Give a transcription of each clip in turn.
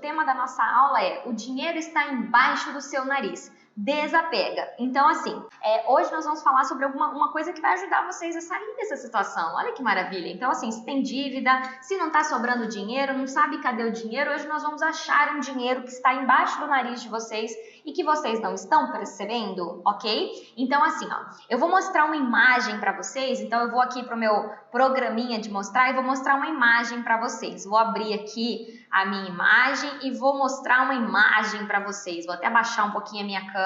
tema da nossa aula é: o dinheiro está embaixo do seu nariz. Desapega. Então, assim, hoje nós vamos falar sobre uma coisa que vai ajudar vocês a sair dessa situação. Olha que maravilha. Então, assim, se tem dívida, se não está sobrando dinheiro, não sabe cadê o dinheiro, hoje nós vamos achar um dinheiro que está embaixo do nariz de vocês e que vocês não estão percebendo, ok? Então, assim, ó, eu vou mostrar uma imagem para vocês. Então, eu vou aqui para o meu programinha de mostrar e vou mostrar uma imagem para vocês. Vou abrir aqui a minha imagem e vou mostrar uma imagem para vocês. Vou até abaixar um pouquinho a minha câmera.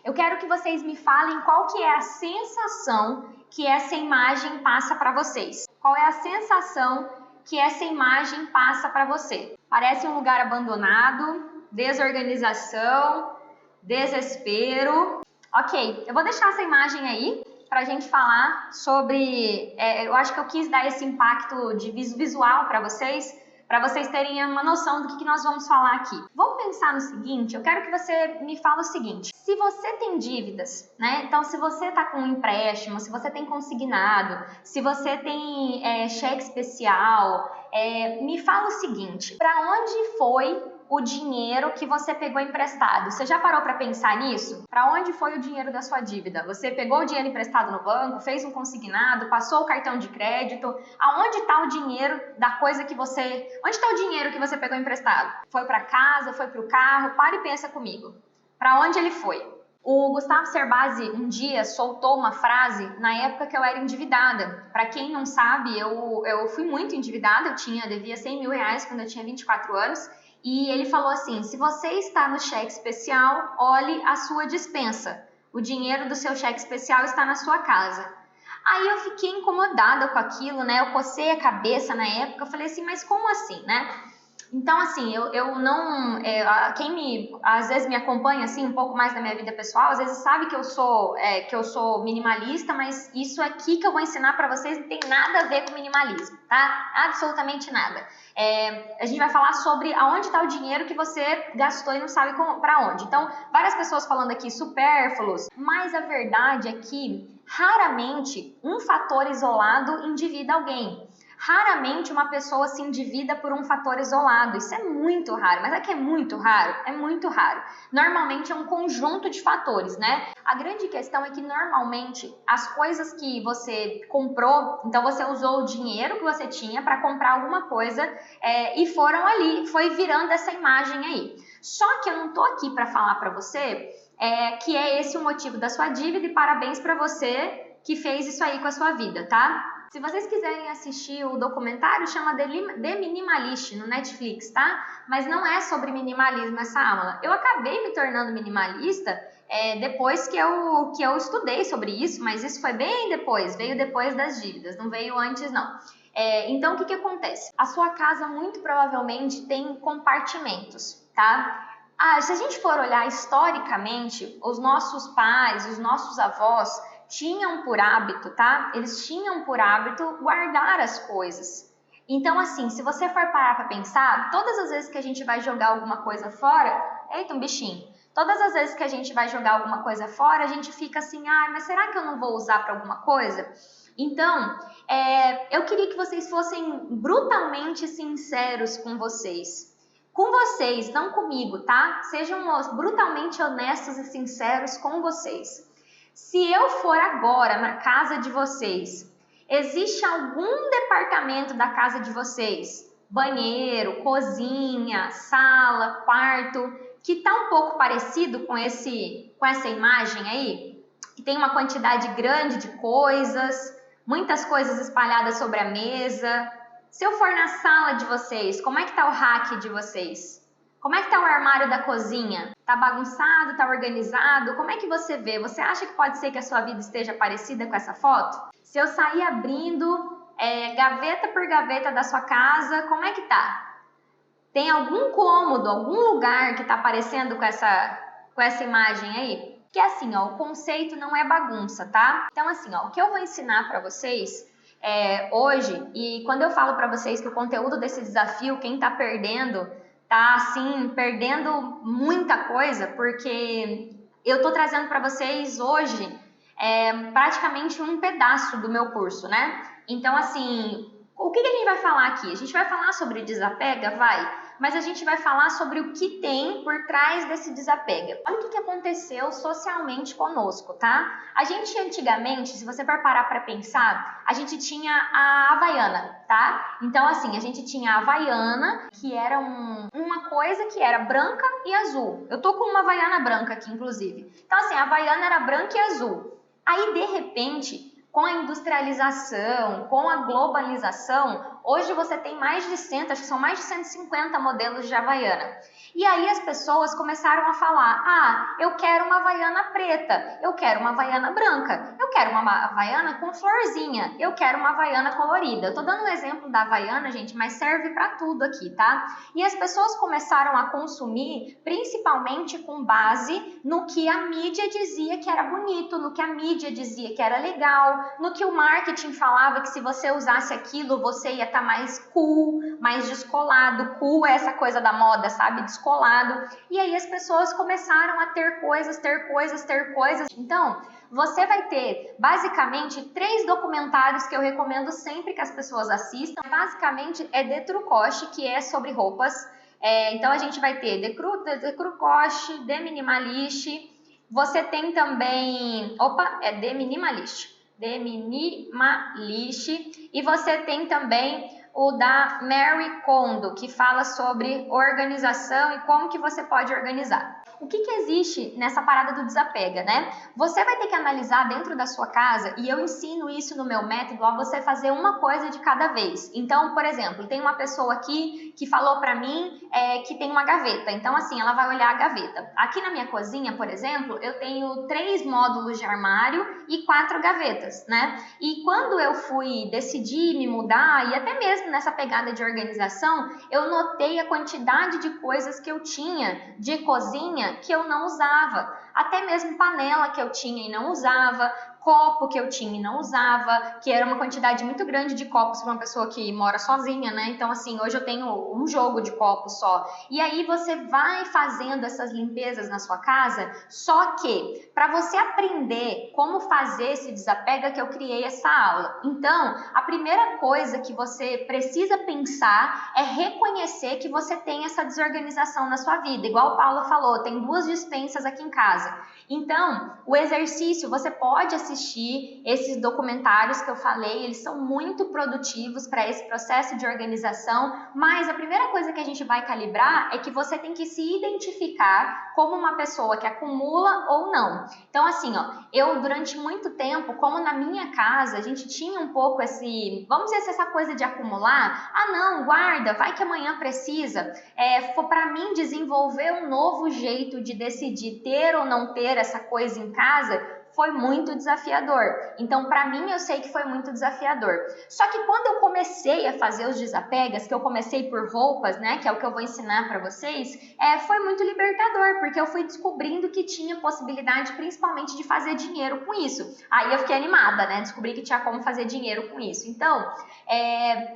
Eu quero que vocês me falem qual que é a sensação que essa imagem passa para vocês. Qual é a sensação que essa imagem passa para você? Parece um lugar abandonado, desorganização, desespero. Ok, eu vou deixar essa imagem aí para a gente falar sobre... eu acho que eu quis dar esse impacto de visual para vocês terem uma noção do que nós vamos falar aqui. Vamos pensar no seguinte, eu quero que você me fale o seguinte: se você tem dívidas, né? Então, se você está com um empréstimo, se você tem consignado, se você tem cheque especial, me fala o seguinte: para onde foi o dinheiro que você pegou emprestado? Você já parou para pensar nisso? Para onde foi o dinheiro da sua dívida? Você pegou o dinheiro emprestado no banco, fez um consignado, passou o cartão de crédito? Aonde está o dinheiro da coisa que você... Onde está o dinheiro que você pegou emprestado? Foi para casa? Foi para o carro? Para e pensa comigo. Para onde ele foi? O Gustavo Cerbasi um dia soltou uma frase na época que eu era endividada. Para quem não sabe, eu fui muito endividada, devia 100 mil reais quando eu tinha 24 anos. E ele falou assim: se você está no cheque especial, olhe a sua despensa. O dinheiro do seu cheque especial está na sua casa. Aí eu fiquei incomodada com aquilo, né? Eu cocei a cabeça na época, eu falei assim, mas como assim, né? Então, assim, eu não... quem às vezes me acompanha, assim, um pouco mais da minha vida pessoal, às vezes sabe que eu sou minimalista, mas isso aqui que eu vou ensinar para vocês não tem nada a ver com minimalismo, tá? Absolutamente nada. A gente vai falar sobre aonde está o dinheiro que você gastou e não sabe para onde. Então, várias pessoas falando aqui supérfluos, mas a verdade é que, raramente, um fator isolado endivida alguém. Raramente uma pessoa se endivida por um fator isolado. Isso é muito raro. Mas é que é muito raro? É muito raro. Normalmente é um conjunto de fatores, né? A grande questão é que normalmente as coisas que você comprou, então você usou o dinheiro que você tinha para comprar alguma coisa e foram ali, foi virando essa imagem aí. Só que eu não tô aqui para falar para você que é esse o motivo da sua dívida e parabéns para você que fez isso aí com a sua vida, tá? Se vocês quiserem assistir o documentário, chama The Minimalist no Netflix, tá? Mas não é sobre minimalismo essa aula. Eu acabei me tornando minimalista depois que eu estudei sobre isso, mas isso foi bem depois, veio depois das dívidas, não veio antes não. Então, o que acontece? A sua casa muito provavelmente tem compartimentos, tá? Se a gente for olhar historicamente, os nossos pais, os nossos avós tinham por hábito, tá? Eles tinham por hábito guardar as coisas. Então, assim, se você for parar para pensar, todas as vezes que a gente vai jogar alguma coisa fora... Eita, um bichinho! Todas as vezes que a gente vai jogar alguma coisa fora, a gente fica assim, mas será que eu não vou usar para alguma coisa? Então, eu queria que vocês fossem brutalmente sinceros com vocês. Com vocês, não comigo, tá? Sejam brutalmente honestos e sinceros com vocês. Se eu for agora na casa de vocês, existe algum departamento da casa de vocês, banheiro, cozinha, sala, quarto, que está um pouco parecido com essa imagem aí? Que tem uma quantidade grande de coisas, muitas coisas espalhadas sobre a mesa. Se eu for na sala de vocês, como é que está o rack de vocês? Como é que está o armário da cozinha? Está bagunçado? Está organizado? Como é que você vê? Você acha que pode ser que a sua vida esteja parecida com essa foto? Se eu sair abrindo gaveta por gaveta da sua casa, como é que tá? Tem algum cômodo, algum lugar que está parecendo com essa imagem aí? Que assim, ó, o conceito não é bagunça, tá? Então assim, ó, o que eu vou ensinar para vocês hoje, e quando eu falo para vocês que o conteúdo desse desafio, quem tá perdendo... tá assim, perdendo muita coisa, porque eu tô trazendo para vocês hoje praticamente um pedaço do meu curso, né? Então, assim, o que a gente vai falar aqui? A gente vai falar sobre desapega? Vai. mas a gente vai falar sobre o que tem por trás desse desapega. Olha o que aconteceu socialmente conosco, tá? A gente antigamente, se você for parar para pensar, a gente tinha a Havaiana, tá? Então assim, a gente tinha a Havaiana, que era uma coisa que era branca e azul. Eu tô com uma Havaiana branca aqui, inclusive. Então assim, a Havaiana era branca e azul. Aí, de repente, com a industrialização, com a globalização, hoje você tem mais de 100, acho que são mais de 150 modelos de Havaiana. E aí as pessoas começaram a falar, ah, eu quero uma Havaiana preta, eu quero uma Havaiana branca, eu quero uma Havaiana com florzinha, eu quero uma Havaiana colorida. Eu tô dando um exemplo da Havaiana, gente, mas serve para tudo aqui, tá? E as pessoas começaram a consumir, principalmente com base no que a mídia dizia que era bonito, no que a mídia dizia que era legal, no que o marketing falava que se você usasse aquilo, você ia estar mais cool, mais descolado. Cool é essa coisa da moda, sabe? Descolado. E aí as pessoas começaram a ter coisas. Então, você vai ter basicamente 3 documentários que eu recomendo sempre que as pessoas assistam. Basicamente é The True Cost, que é sobre roupas. Então a gente vai ter The True Cost, The Minimalist. Você tem também... The Minimalist. E você tem também o da Marie Kondo, que fala sobre organização e como que você pode organizar. O que existe nessa parada do desapega, né? Você vai ter que analisar dentro da sua casa, e eu ensino isso no meu método, a você fazer uma coisa de cada vez. Então, por exemplo, tem uma pessoa aqui que falou pra mim que tem uma gaveta. Então, assim, ela vai olhar a gaveta. Aqui na minha cozinha, por exemplo, eu tenho 3 módulos de armário e 4 gavetas, né? E quando eu fui decidir me mudar, e até mesmo nessa pegada de organização, eu notei a quantidade de coisas que eu tinha de cozinha que eu não usava, até mesmo panela que eu tinha e não usava, copo que eu tinha e não usava, que era uma quantidade muito grande de copos para uma pessoa que mora sozinha, né? Então, assim, hoje eu tenho um jogo de copos só. E aí você vai fazendo essas limpezas na sua casa, só que para você aprender como fazer esse desapega que eu criei essa aula. Então, a primeira coisa que você precisa pensar é reconhecer que você tem essa desorganização na sua vida. Igual o Paulo falou, tem 2 despensas aqui em casa. Então, o exercício, você pode assistir esses documentários que eu falei, eles são muito produtivos para esse processo de organização, mas a primeira coisa que a gente vai calibrar é que você tem que se identificar como uma pessoa que acumula ou não. Então, assim, eu durante muito tempo, como na minha casa, a gente tinha um pouco vamos dizer, essa coisa de acumular, ah não, guarda, vai que amanhã precisa, foi para mim desenvolver um novo jeito de decidir ter ou não ter essa coisa em casa, foi muito desafiador. Então, para mim, eu sei que foi muito desafiador. Só que quando eu comecei a fazer os desapegas, que eu comecei por roupas, né, que é o que eu vou ensinar para vocês, foi muito libertador, porque eu fui descobrindo que tinha possibilidade, principalmente, de fazer dinheiro com isso. Aí eu fiquei animada, né, descobri que tinha como fazer dinheiro com isso. Então,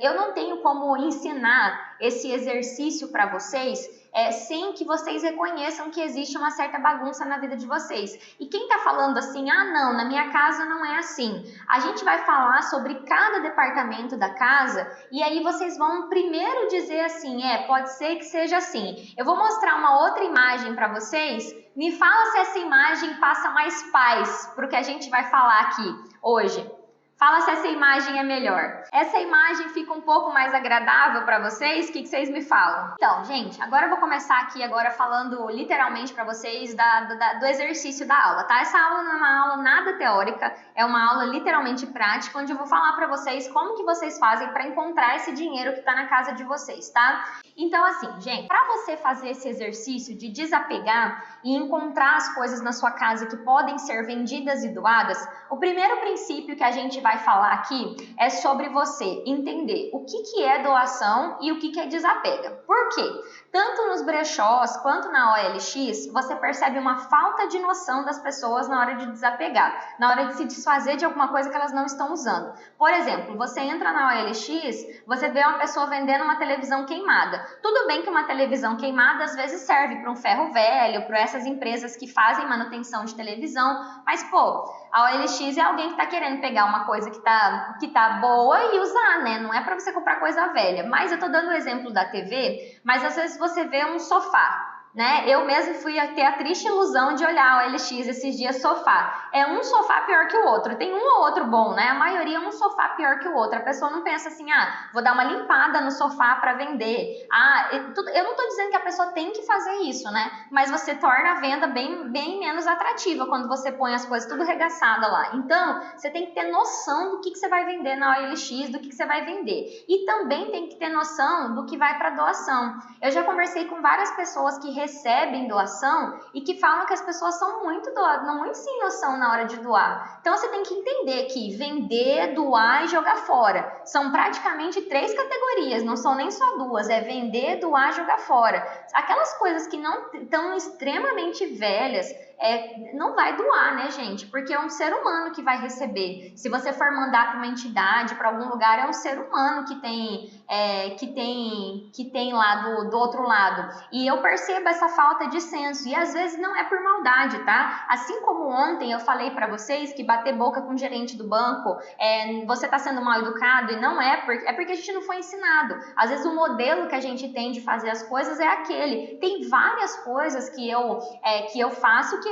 eu não tenho como ensinar esse exercício para vocês sem que vocês reconheçam que existe uma certa bagunça na vida de vocês. E quem tá falando assim, ah não, na minha casa não é assim. A gente vai falar sobre cada departamento da casa e aí vocês vão primeiro dizer assim, pode ser que seja assim. Eu vou mostrar uma outra imagem para vocês, me fala se essa imagem passa mais paz pro que a gente vai falar aqui hoje. Fala se essa imagem é melhor. Essa imagem fica um pouco mais agradável para vocês? O que vocês me falam? Então, gente, agora eu vou começar aqui agora falando literalmente para vocês do exercício da aula, tá? Essa aula não é uma aula nada teórica, é uma aula literalmente prática, onde eu vou falar para vocês como que vocês fazem para encontrar esse dinheiro que está na casa de vocês, tá? Então, assim, gente, para você fazer esse exercício de desapegar e encontrar as coisas na sua casa que podem ser vendidas e doadas, o primeiro princípio que a gente vai falar aqui é sobre você entender o que é doação e o que é desapega. Por quê? Tanto nos brechós quanto na OLX, você percebe uma falta de noção das pessoas na hora de desapegar, na hora de se desfazer de alguma coisa que elas não estão usando. Por exemplo, você entra na OLX, você vê uma pessoa vendendo uma televisão queimada. Tudo bem que uma televisão queimada às vezes serve para um ferro velho, para essas empresas que fazem manutenção de televisão, mas pô, a OLX é alguém que está querendo pegar uma coisa coisa que tá boa e usar, né? Não é para você comprar coisa velha. Mas eu tô dando o exemplo da TV, mas às vezes você vê um sofá, né? Eu mesmo fui ter a triste ilusão de olhar o OLX esses dias sofá. É um sofá pior que o outro. Tem um ou outro bom, né? A maioria é um sofá pior que o outro. A pessoa não pensa assim, vou dar uma limpada no sofá para vender. Eu não tô dizendo que a pessoa tem que fazer isso, né? Mas você torna a venda bem menos atrativa quando você põe as coisas tudo regaçada lá. Então, você tem que ter noção do que você vai vender na OLX, do que você vai vender. E também tem que ter noção do que vai para doação. Eu já conversei com várias pessoas que recebem doação e que falam que as pessoas são muito sem noção na hora de doar. Então você tem que entender que vender, doar e jogar fora são praticamente 3 categorias, não são nem só 2, é vender, doar e jogar fora. Aquelas coisas que não estão extremamente velhas, não vai doar, né, gente? Porque é um ser humano que vai receber. Se você for mandar para uma entidade, para algum lugar, é um ser humano que tem lá do outro lado. E eu percebo essa falta de senso. E às vezes não é por maldade, tá? Assim como ontem eu falei para vocês que bater boca com o gerente do banco, você tá sendo mal educado, e não é porque a gente não foi ensinado. Às vezes o modelo que a gente tem de fazer as coisas é aquele. Tem várias coisas que eu faço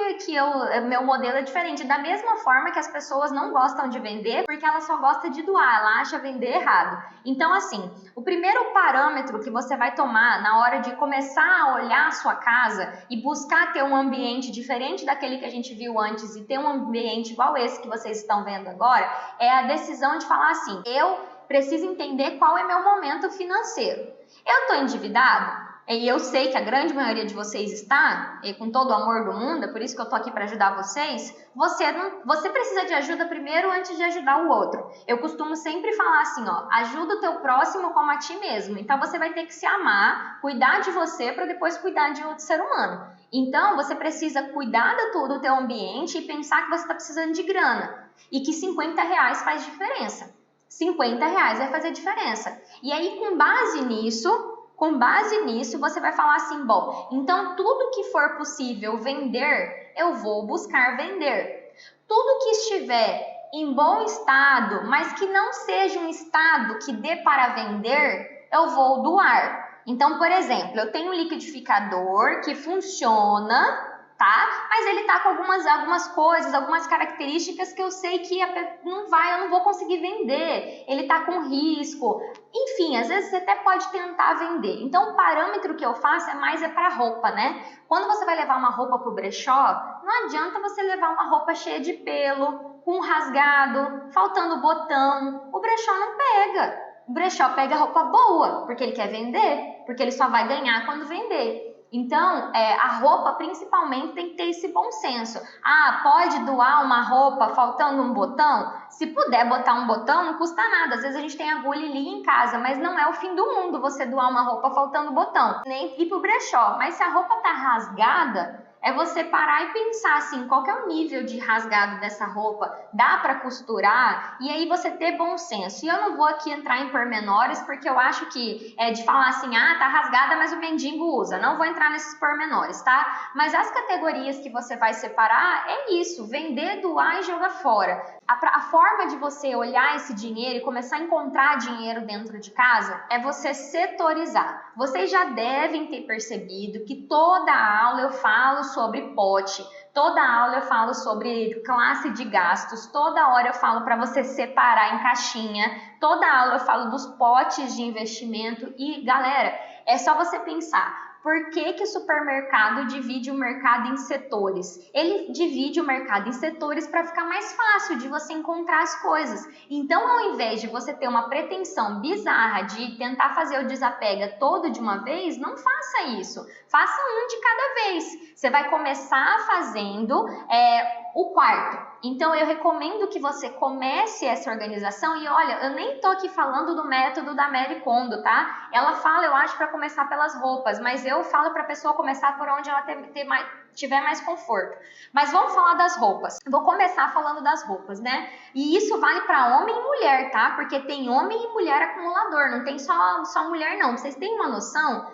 meu modelo é diferente. Da mesma forma que as pessoas não gostam de vender porque ela só gosta de doar, ela acha vender errado. Então, assim, o primeiro parâmetro que você vai tomar na hora de começar a olhar a sua casa e buscar ter um ambiente diferente daquele que a gente viu antes e ter um ambiente igual esse que vocês estão vendo agora, é a decisão de falar assim, eu preciso entender qual é meu momento financeiro. Eu estou endividado? E eu sei que a grande maioria de vocês está, e com todo o amor do mundo, é por isso que eu tô aqui para ajudar vocês. Você precisa de ajuda primeiro antes de ajudar o outro. Eu costumo sempre falar assim, ajuda o teu próximo como a ti mesmo. Então você vai ter que se amar, cuidar de você para depois cuidar de outro ser humano. Então você precisa cuidar do teu ambiente e pensar que você está precisando de grana e que R$50 faz diferença. R$50 vai fazer diferença. E aí com base nisso, você vai falar assim, bom, então tudo que for possível vender, eu vou buscar vender. Tudo que estiver em bom estado, mas que não seja um estado que dê para vender, eu vou doar. Então, por exemplo, eu tenho um liquidificador que funciona, tá? Mas ele tá com algumas coisas, algumas características que eu sei que eu não vou conseguir vender. Ele tá com risco. Enfim, às vezes você até pode tentar vender. Então, o parâmetro que eu faço é para roupa, né? Quando você vai levar uma roupa pro brechó, não adianta você levar uma roupa cheia de pelo, com rasgado, faltando botão. O brechó não pega. O brechó pega roupa boa, porque ele quer vender, porque ele só vai ganhar quando vender. Então, a roupa principalmente tem que ter esse bom senso. Pode doar uma roupa faltando um botão? Se puder botar um botão, não custa nada. Às vezes a gente tem agulha e liga em casa, mas não é o fim do mundo você doar uma roupa faltando botão. Nem ir pro brechó. Mas se a roupa tá rasgada, é você parar e pensar assim, qual que é o nível de rasgado dessa roupa? Dá para costurar? E aí você ter bom senso. E eu não vou aqui entrar em pormenores, porque eu acho que de falar assim, tá rasgada, mas o mendigo usa. Não vou entrar nesses pormenores, tá? Mas as categorias que você vai separar é isso, vender, doar e jogar fora. A forma de você olhar esse dinheiro e começar a encontrar dinheiro dentro de casa é você setorizar. Vocês já devem ter percebido que toda aula eu falo sobre pote, toda aula eu falo sobre classe de gastos, toda hora eu falo para você separar em caixinha, toda aula eu falo dos potes de investimento e, galera, é só você pensar. Por que o supermercado divide o mercado em setores? Ele divide o mercado em setores para ficar mais fácil de você encontrar as coisas. Então, ao invés de você ter uma pretensão bizarra de tentar fazer o desapega todo de uma vez, não faça isso. Faça um de cada vez. Você vai começar fazendo o quarto. Então, eu recomendo que você comece essa organização e olha, eu nem tô aqui falando do método da Marie Kondo, tá? Ela fala, eu acho, para começar pelas roupas, mas eu falo para a pessoa começar por onde ela tiver mais conforto. Mas vamos falar das roupas. Vou começar falando das roupas, né? E isso vale para homem e mulher, tá? Porque tem homem e mulher acumulador, não tem só mulher não. Vocês têm uma noção?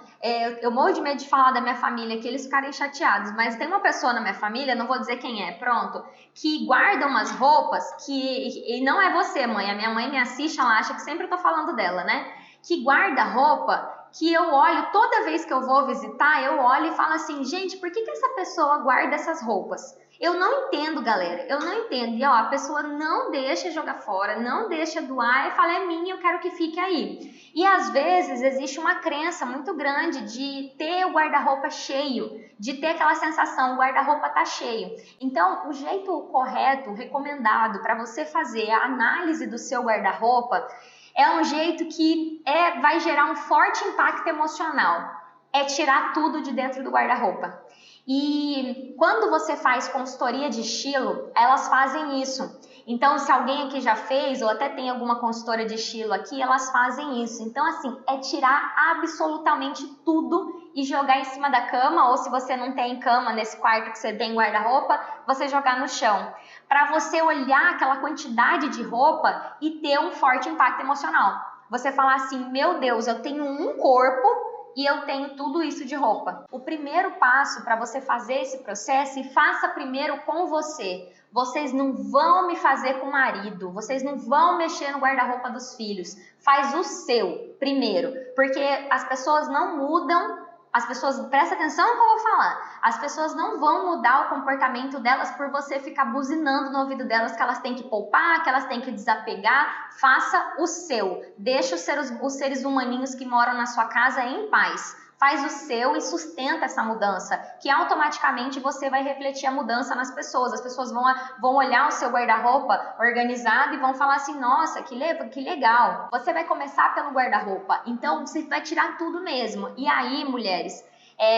Eu morro de medo de falar da minha família, que eles ficarem chateados, mas tem uma pessoa na minha família, não vou dizer quem é, pronto, que guarda umas roupas e não é você, mãe, a minha mãe me assiste, ela acha que sempre eu tô falando dela, né? Que guarda roupa que eu olho, toda vez que eu vou visitar, eu olho e falo assim, gente, por que essa pessoa guarda essas roupas? Eu não entendo, galera, eu não entendo. E ó, a pessoa não deixa jogar fora, não deixa doar e fala, é minha, eu quero que fique aí. E às vezes existe uma crença muito grande de ter o guarda-roupa cheio, de ter aquela sensação, o guarda-roupa tá cheio. Então, o jeito correto, recomendado para você fazer a análise do seu guarda-roupa é um jeito que vai gerar um forte impacto emocional. É tirar tudo de dentro do guarda-roupa. E quando você faz consultoria de estilo, elas fazem isso. Então, se alguém aqui já fez, ou até tem alguma consultora de estilo aqui, elas fazem isso. Então, assim, é tirar absolutamente tudo e jogar em cima da cama, ou se você não tem cama nesse quarto que você tem guarda-roupa, você jogar no chão. Para você olhar aquela quantidade de roupa e ter um forte impacto emocional. Você falar assim, meu Deus, eu tenho um corpo e eu tenho tudo isso de roupa. O primeiro passo para você fazer esse processo, e faça primeiro com você. Vocês não vão me fazer com o marido, vocês não vão mexer no guarda-roupa dos filhos. Faz o seu primeiro, porque as pessoas não mudam. As pessoas, presta atenção no que eu vou falar, as pessoas não vão mudar o comportamento delas por você ficar buzinando no ouvido delas que elas têm que poupar, que elas têm que desapegar. Faça o seu, deixa os seres humaninhos que moram na sua casa em paz. Faz o seu e sustenta essa mudança, que automaticamente você vai refletir a mudança nas pessoas. As pessoas vão olhar o seu guarda-roupa organizado e vão falar assim, nossa, que legal. Você vai começar pelo guarda-roupa, então você vai tirar tudo mesmo. E aí, mulheres,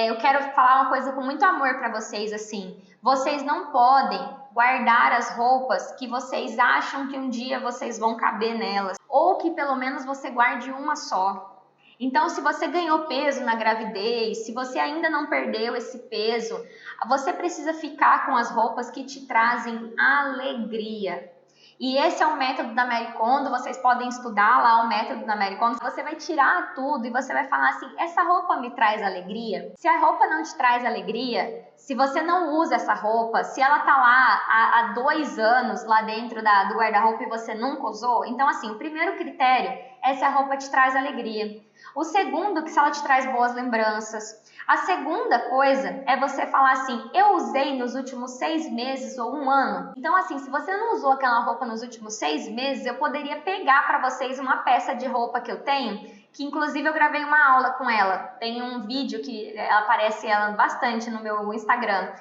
eu quero falar uma coisa com muito amor para vocês, assim, vocês não podem guardar as roupas que vocês acham que um dia vocês vão caber nelas, ou que pelo menos você guarde uma só. Então, se você ganhou peso na gravidez, se você ainda não perdeu esse peso, você precisa ficar com as roupas que te trazem alegria. E esse é o método da Marie Kondo, vocês podem estudar lá o método da Marie Kondo. Você vai tirar tudo e você vai falar assim, essa roupa me traz alegria? Se a roupa não te traz alegria, se você não usa essa roupa, se ela tá lá há 2 anos lá dentro do guarda-roupa e você nunca usou, então assim, o primeiro critério é se a roupa te traz alegria. O segundo, que se ela te traz boas lembranças. A segunda coisa é você falar assim, eu usei nos últimos 6 meses ou 1 ano. Então assim, se você não usou aquela roupa nos últimos 6 meses, eu poderia pegar para vocês uma peça de roupa que eu tenho, que inclusive eu gravei uma aula com ela. Tem um vídeo que aparece ela bastante no meu Instagram.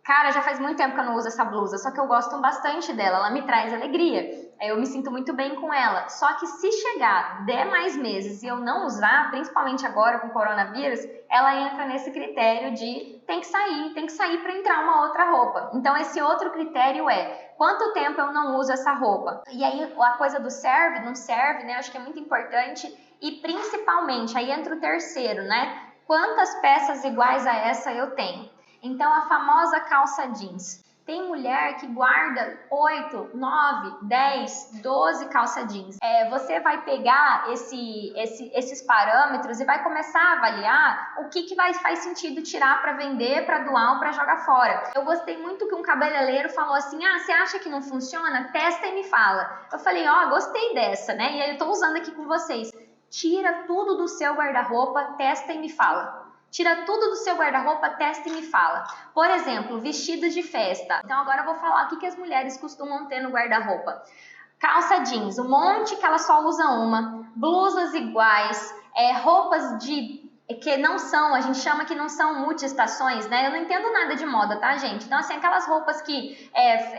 Cara, já faz muito tempo que eu não uso essa blusa, só que eu gosto bastante dela, ela me traz alegria. Eu me sinto muito bem com ela. Só que se chegar 10 mais meses e eu não usar, principalmente agora com o coronavírus, ela entra nesse critério de tem que sair para entrar uma outra roupa. Então esse outro critério é quanto tempo eu não uso essa roupa. E aí a coisa do serve, não serve, né? Acho que é muito importante. E principalmente, aí entra o terceiro, né? Quantas peças iguais a essa eu tenho? Então, a famosa calça jeans. Tem mulher que guarda 8, 9, 10, 12 calça jeans. Você vai pegar esses parâmetros e vai começar a avaliar o que faz sentido tirar para vender, para doar ou para jogar fora. Eu gostei muito que um cabeleireiro falou assim, você acha que não funciona? Testa e me fala. Eu falei, gostei dessa, né? E aí eu tô usando aqui com vocês. Tira tudo do seu guarda-roupa, testa e me fala. Tira tudo do seu guarda-roupa, testa e me fala. Por exemplo, vestidos de festa. Então agora eu vou falar o que as mulheres costumam ter no guarda-roupa. Calça jeans, um monte que ela só usa uma. Blusas iguais, roupas que não são, a gente chama que não são multiestações, né? Eu não entendo nada de moda, tá, gente? Então, assim, aquelas roupas que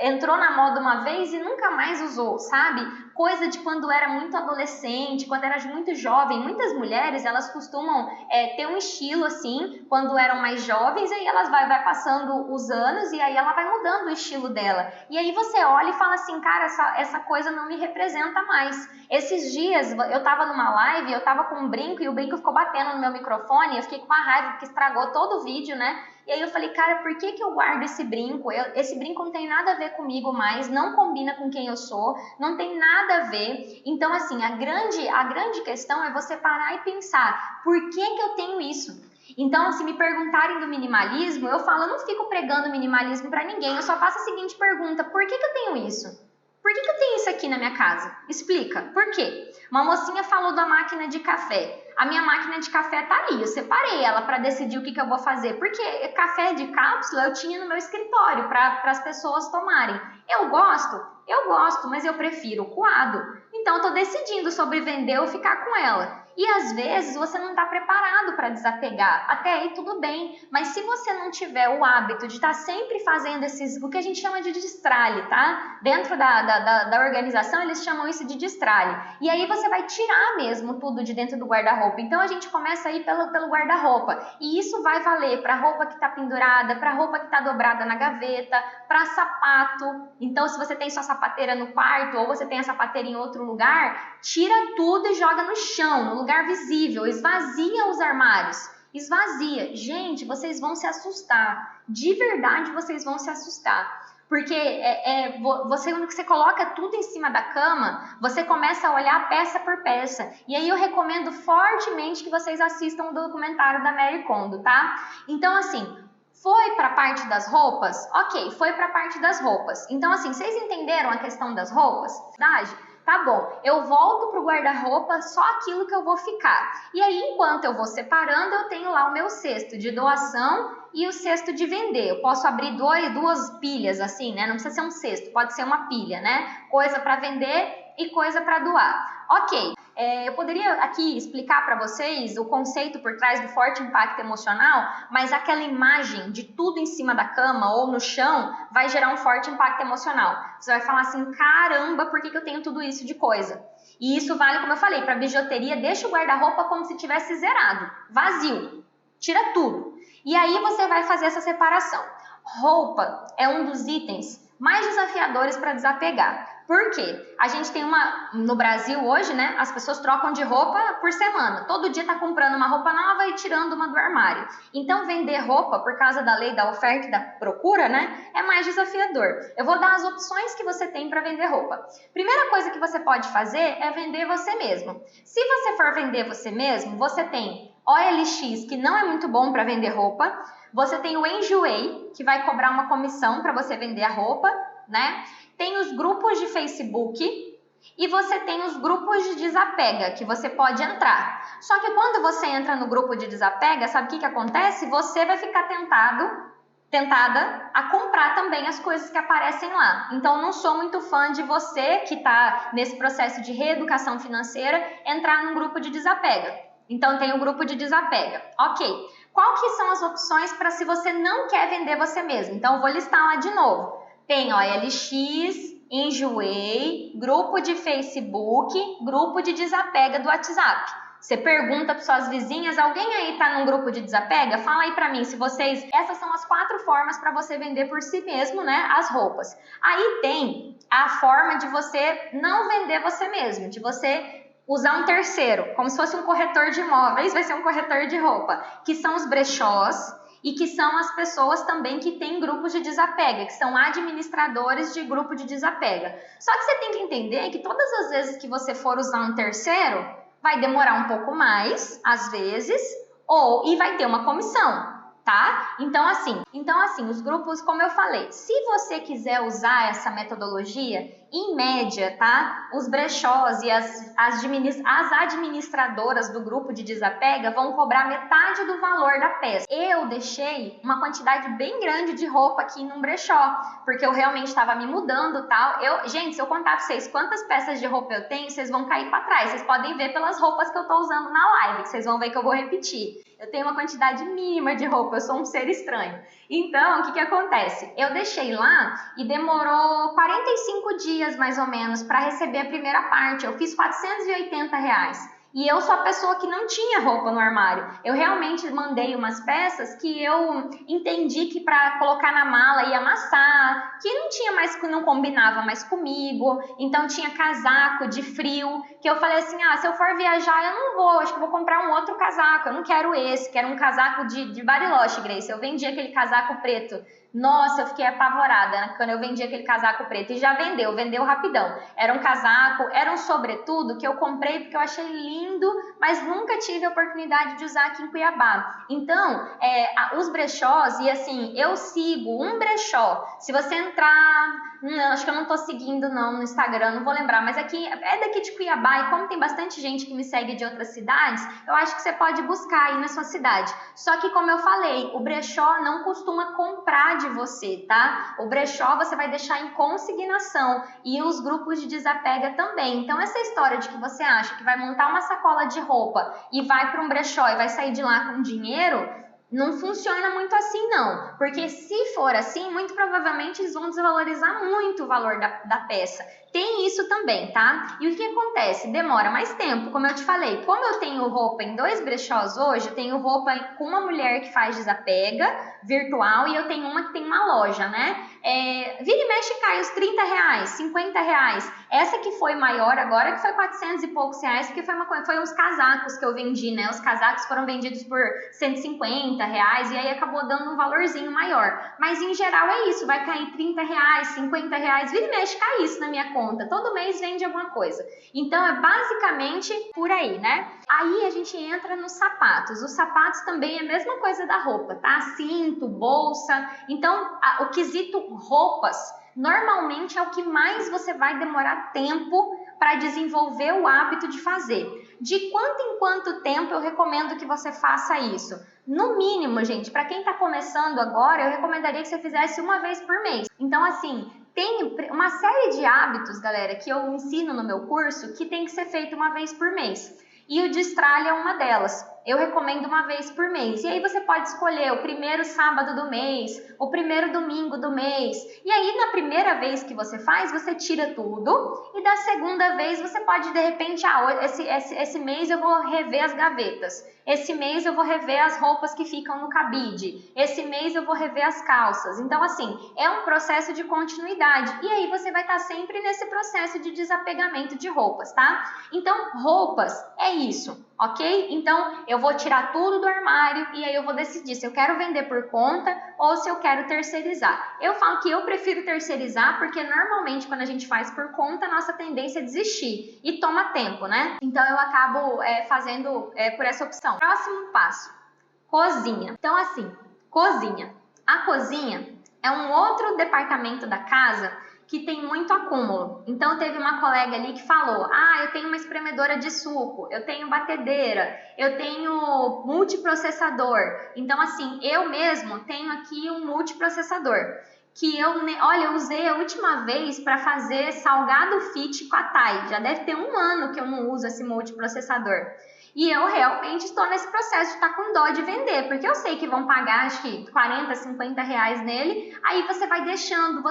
entrou na moda uma vez e nunca mais usou, sabe? Coisa de quando era muito adolescente, quando era muito jovem. Muitas mulheres, elas costumam ter um estilo, assim, quando eram mais jovens, e aí elas vai passando os anos e aí ela vai mudando o estilo dela. E aí você olha e fala assim, cara, essa coisa não me representa mais. Esses dias, eu tava numa live, eu tava com um brinco e o brinco ficou batendo no meu microfone, eu fiquei com uma raiva porque estragou todo o vídeo, né? E aí eu falei, cara, por que eu guardo esse brinco? Esse brinco não tem nada a ver comigo mais, não combina com quem eu sou, não tem nada a ver. Então, assim, a grande questão é você parar e pensar, por que eu tenho isso? Então, se me perguntarem do minimalismo, eu falo, eu não fico pregando minimalismo para ninguém, eu só faço a seguinte pergunta: por que eu tenho isso? Por que eu tenho isso aqui na minha casa? Explica, por quê? Uma mocinha falou da máquina de café. A minha máquina de café tá ali, eu separei ela para decidir o que eu vou fazer, porque café de cápsula eu tinha no meu escritório para as pessoas tomarem. Eu gosto, mas eu prefiro coado. Então eu tô decidindo sobre vender ou ficar com ela. E às vezes você não está preparado para desapegar. Até aí tudo bem, mas se você não tiver o hábito de estar sempre fazendo o que a gente chama de destralhe, tá? Dentro da organização eles chamam isso de destralhe. E aí você vai tirar mesmo tudo de dentro do guarda-roupa. Então a gente começa aí pelo guarda-roupa. E isso vai valer para roupa que está pendurada, para roupa que está dobrada na gaveta, para sapato. Então se você tem sua sapateira no quarto ou você tem a sapateira em outro lugar, tira tudo e joga no chão, no lugar visível, esvazia os armários, esvazia. Gente, vocês vão se assustar, de verdade vocês vão se assustar, porque quando você coloca tudo em cima da cama, você começa a olhar peça por peça, e aí eu recomendo fortemente que vocês assistam o documentário da Marie Kondo, tá? Então assim, foi para a parte das roupas? Ok, foi para a parte das roupas. Então assim, vocês entenderam a questão das roupas? Tá bom, eu volto pro guarda-roupa só aquilo que eu vou ficar. E aí, enquanto eu vou separando, eu tenho lá o meu cesto de doação e o cesto de vender. Eu posso abrir duas pilhas assim, né? Não precisa ser um cesto, pode ser uma pilha, né? Coisa para vender e coisa para doar. Ok, eu poderia aqui explicar para vocês o conceito por trás do forte impacto emocional, mas aquela imagem de tudo em cima da cama ou no chão vai gerar um forte impacto emocional. Você vai falar assim, caramba, por que eu tenho tudo isso de coisa? E isso vale, como eu falei, para bijuteria, deixa o guarda-roupa como se tivesse zerado, vazio, tira tudo. E aí você vai fazer essa separação. Roupa é um dos itens mais desafiadores para desapegar. Por quê? A gente tem no Brasil hoje, né, as pessoas trocam de roupa por semana. Todo dia tá comprando uma roupa nova e tirando uma do armário. Então vender roupa, por causa da lei da oferta e da procura, né, é mais desafiador. Eu vou dar as opções que você tem para vender roupa. Primeira coisa que você pode fazer é vender você mesmo. Se você for vender você mesmo, você tem OLX, que não é muito bom para vender roupa. Você tem o Enjoei, que vai cobrar uma comissão para você vender a roupa, né? Tem os grupos de Facebook e você tem os grupos de desapega, que você pode entrar. Só que quando você entra no grupo de desapega, sabe o que acontece? Você vai ficar tentada a comprar também as coisas que aparecem lá. Então, não sou muito fã de você que está nesse processo de reeducação financeira entrar num grupo de desapega. Então, tem o grupo de desapega. Ok. Qual que são as opções para se você não quer vender você mesmo? Então, eu vou listar lá de novo. Tem OLX, Enjoei, grupo de Facebook, grupo de desapega do WhatsApp. Você pergunta para suas vizinhas, alguém aí tá num grupo de desapega? Fala aí para mim se vocês... Essas são as 4 formas para você vender por si mesmo, né, as roupas. Aí tem a forma de você não vender você mesmo, de você usar um terceiro, como se fosse um corretor de imóveis, vai ser um corretor de roupa, que são os brechós e que são as pessoas também que têm grupos de desapega, que são administradores de grupo de desapega. Só que você tem que entender que todas as vezes que você for usar um terceiro, vai demorar um pouco mais, às vezes, e vai ter uma comissão, tá? Então assim, os grupos, como eu falei, se você quiser usar essa metodologia, em média, tá? Os brechós e as administradoras do grupo de desapega vão cobrar metade do valor da peça. Eu deixei uma quantidade bem grande de roupa aqui num brechó, porque eu realmente estava me mudando e tal. Gente, se eu contar pra vocês quantas peças de roupa eu tenho, vocês vão cair para trás. Vocês podem ver pelas roupas que eu tô usando na live, que vocês vão ver que eu vou repetir. Eu tenho uma quantidade mínima de roupa, eu sou um ser estranho. Então, o que acontece? Eu deixei lá e demorou 45 dias mais ou menos para receber a primeira parte. Eu fiz R$480. E eu sou a pessoa que não tinha roupa no armário. Eu realmente mandei umas peças que eu entendi que para colocar na mala ia amassar, que não combinava mais comigo. Então tinha casaco de frio, que eu falei assim, se eu for viajar eu não vou, acho que vou comprar um outro casaco, eu não quero esse, quero um casaco de Bariloche, Grace. Eu vendi aquele casaco preto. Nossa, eu fiquei apavorada, né, quando eu vendi aquele casaco preto. E já vendeu rapidão. Era um casaco, era um sobretudo que eu comprei porque eu achei lindo lindo, mas nunca tive a oportunidade de usar aqui em Cuiabá. Então, os brechós, e assim, eu sigo um brechó. Se você entrar, acho que eu não tô seguindo não no Instagram, não vou lembrar, mas aqui é daqui de Cuiabá, e como tem bastante gente que me segue de outras cidades, eu acho que você pode buscar aí na sua cidade. Só que, como eu falei, o brechó não costuma comprar de você, tá? O brechó você vai deixar em consignação, e os grupos de desapega também. Então, essa história de que você acha que vai montar uma sacola de roupa e vai para um brechó e vai sair de lá com dinheiro, não funciona muito assim não, porque se for assim, muito provavelmente eles vão desvalorizar muito o valor da peça. Tem isso também, tá? E o que acontece? Demora mais tempo, como eu te falei, como eu tenho roupa em 2 brechós hoje, eu tenho roupa com uma mulher que faz desapega virtual e eu tenho uma que tem uma loja, né? Vira e mexe cai os R$30, R$50. Essa que foi maior agora, que foi 400 e poucos reais, porque foi uns casacos que eu vendi, né? Os casacos foram vendidos por R$150 e aí acabou dando um valorzinho maior. Mas em geral é isso, vai cair R$30, R$50, vira e mexe cai isso na minha conta. Todo mês vende alguma coisa. Então é basicamente por aí, né? Aí a gente entra nos sapatos. Os sapatos também é a mesma coisa da roupa, tá? Cinto, bolsa. Então, o quesito roupas normalmente é o que mais você vai demorar tempo para desenvolver o hábito de fazer. De quanto em quanto tempo eu recomendo que você faça isso? No mínimo, gente, para quem está começando agora, eu recomendaria que você fizesse uma vez por mês. Então, assim, tem uma série de hábitos, galera, que eu ensino no meu curso que tem que ser feito uma vez por mês. E o destralhe é uma delas. Eu recomendo uma vez por mês. E aí você pode escolher o primeiro sábado do mês, o primeiro domingo do mês. E aí na primeira vez que você faz, você tira tudo. E da segunda vez você pode, de repente, esse mês eu vou rever as gavetas. Esse mês eu vou rever as roupas que ficam no cabide. Esse mês eu vou rever as calças. Então, assim, é um processo de continuidade. E aí você vai estar sempre nesse processo de desapegamento de roupas, tá? Então, roupas é isso, ok? Então, eu vou tirar tudo do armário e aí eu vou decidir se eu quero vender por conta ou se eu quero terceirizar. Eu falo que eu prefiro terceirizar porque normalmente quando a gente faz por conta, a nossa tendência é desistir e toma tempo, né? Então, eu acabo fazendo por essa opção. Próximo passo, cozinha. Então, assim, cozinha. A cozinha é um outro departamento da casa que tem muito acúmulo. Então, teve uma colega ali que falou, eu tenho uma espremedora de suco, eu tenho batedeira, eu tenho multiprocessador. Então, assim, eu mesmo tenho aqui um multiprocessador que eu usei a última vez para fazer salgado fit com a Thay. Já deve ter 1 ano que eu não uso esse multiprocessador. E eu realmente estou nesse processo de estar com dó de vender, porque eu sei que vão pagar, acho que 40, 50 reais nele, aí você vai deixando.